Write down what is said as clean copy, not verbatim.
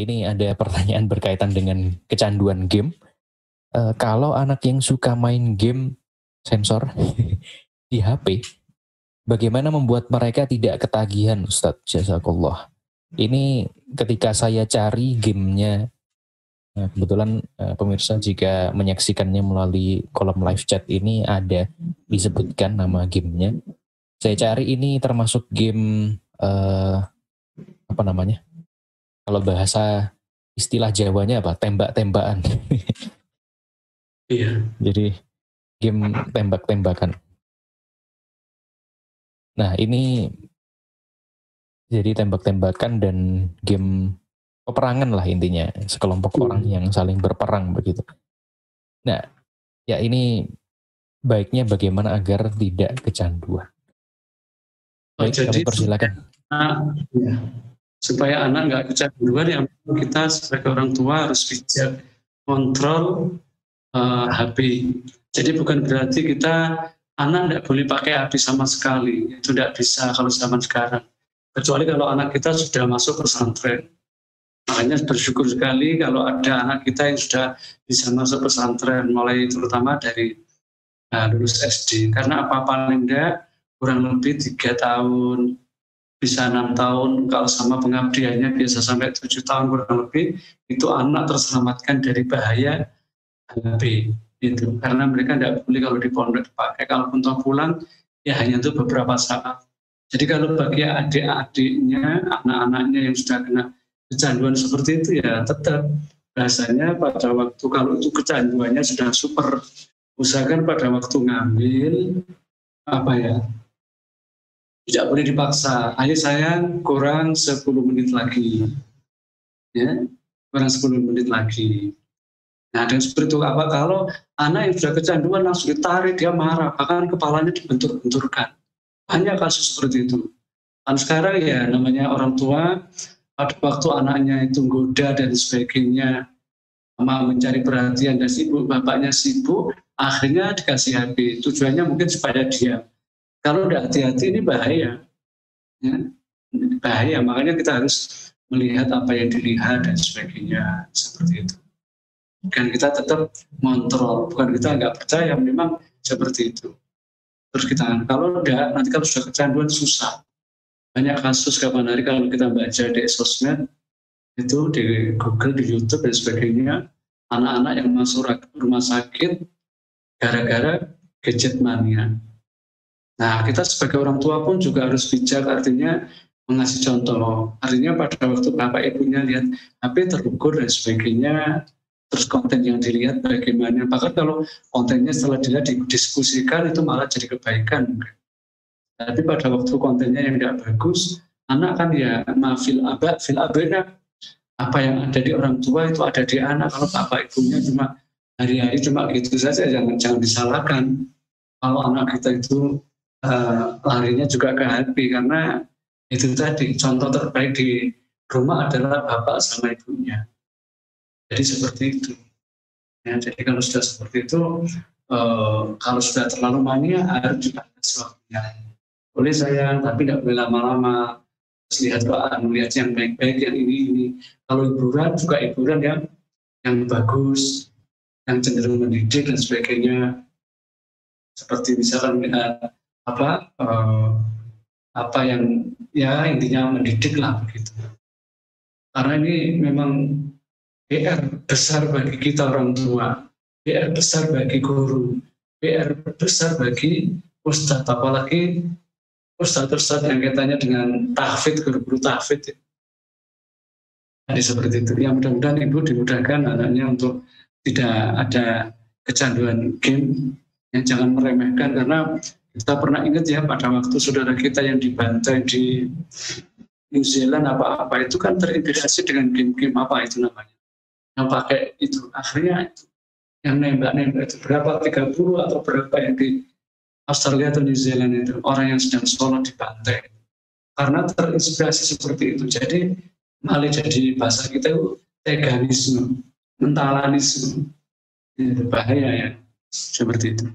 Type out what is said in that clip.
ini ada pertanyaan berkaitan dengan kecanduan game. Kalau anak yang suka main game sensor di HP, bagaimana membuat mereka tidak ketagihan, Ustadz? Jazakallah. Ini ketika saya cari gamenya, kebetulan pemirsa jika menyaksikannya melalui kolom live chat ini ada disebutkan nama gamenya. Saya cari ini termasuk game apa namanya? Kalau bahasa istilah Jawanya apa? Tembak-tembakan. Iya. Jadi game tembak-tembakan. Nah ini jadi tembak-tembakan dan game peperangan lah intinya, sekelompok orang yang saling berperang begitu. Nah, ya ini baiknya bagaimana agar tidak kecanduan. Baik, Jadi kami persilakan. Ya, supaya anak nggak kecanduan, yang kita sebagai orang tua harus bijak kontrol HP. Jadi bukan berarti kita anak tidak boleh pakai HP sama sekali, itu tidak bisa kalau zaman sekarang. Kecuali kalau anak kita sudah masuk pesantren. Makanya bersyukur sekali kalau ada anak kita yang sudah bisa masuk pesantren, mulai terutama dari lulus SD. Karena apa, paling tidak kurang lebih 3 tahun, bisa 6 tahun, kalau sama pengabdiannya biasa sampai 7 tahun kurang lebih, itu anak terselamatkan dari bahaya HP. Itu karena mereka tidak boleh kalau di pondok dipakai, kalaupun toh pulang ya hanya untuk beberapa saat. Jadi kalau bagi adik-adiknya, anak-anaknya yang sudah kena kecanduan seperti itu, ya tetap bahasanya pada waktu kalau itu kecanduannya sudah super, usahakan pada waktu ngambil tidak boleh dipaksa. Ayo sayang, kurang 10 menit lagi, ya, kurang 10 menit lagi. Nah, dan seperti itu kalau anak yang sudah kecanduan langsung ditarik, dia marah, bahkan kepalanya dibentur-benturkan. Banyak kasus seperti itu. Dan sekarang ya namanya orang tua, pada waktu anaknya itu goda dan sebagainya, mencari perhatian dan sibuk, bapaknya sibuk, akhirnya dikasih HP. Tujuannya mungkin supaya diam. Kalau tidak hati-hati ini bahaya. Ya, bahaya, makanya kita harus melihat apa yang dilihat dan sebagainya, seperti itu. Dan kita tetap kontrol, bukan kita nggak percaya, memang seperti itu. Terus kita, kalau enggak, nanti kalau sudah kecanduan susah. Banyak kasus kapan hari kalau kita baca di sosmed, itu di Google, di YouTube dan sebagainya, anak-anak yang masuk rumah sakit gara-gara gadget mania. Nah, kita sebagai orang tua pun juga harus bijak, artinya mengasih contoh. Artinya pada waktu bapak ibunya lihat HP terukur dan sebagainya, terus konten yang dilihat bagaimana. Bahkan kalau kontennya setelah dilihat didiskusikan, itu malah jadi kebaikan. Tapi pada waktu kontennya yang tidak bagus, anak kan ya fil abena, apa yang ada di orang tua itu ada di anak. Kalau bapak ibunya cuma hari-hari cuma gitu saja, jangan disalahkan. Kalau anak kita itu larinya juga ke HP, karena itu tadi contoh terbaik di rumah adalah bapak sama ibunya. Jadi seperti itu. Ya, jadi kalau sudah seperti itu, kalau sudah terlalu mania harus juga ada waktunya. Boleh sayang, tapi tidak boleh lama-lama. Terus lihat melihat yang baik-baik, yang ini. Kalau hiburan juga hiburan yang bagus, yang cenderung mendidik dan sebagainya. Seperti misalkan apa yang ya intinya mendidik lah begitu. Karena ini memang PR besar bagi kita orang tua, PR besar bagi guru, PR besar bagi ustadz, apalagi ustadz-ustadz yang kaitannya dengan tahfidz, guru-guru tahfidz. Jadi seperti itu. Ya mudah-mudahan ibu dimudahkan anaknya untuk tidak ada kecanduan game. Yang jangan meremehkan, karena kita pernah ingat ya pada waktu saudara kita yang dibantai di New Zealand apa-apa itu kan terintegrasi dengan game-game apa itu namanya, yang pakai itu, akhirnya itu yang nembak-nembak itu berapa, 30 atau berapa yang di Australia atau New Zealand itu orang yang sedang sholat dibantai karena terinspirasi seperti itu. Jadi malah jadi bahasa kita itu teganisme, mentalanisme, itu bahaya ya, seperti itu.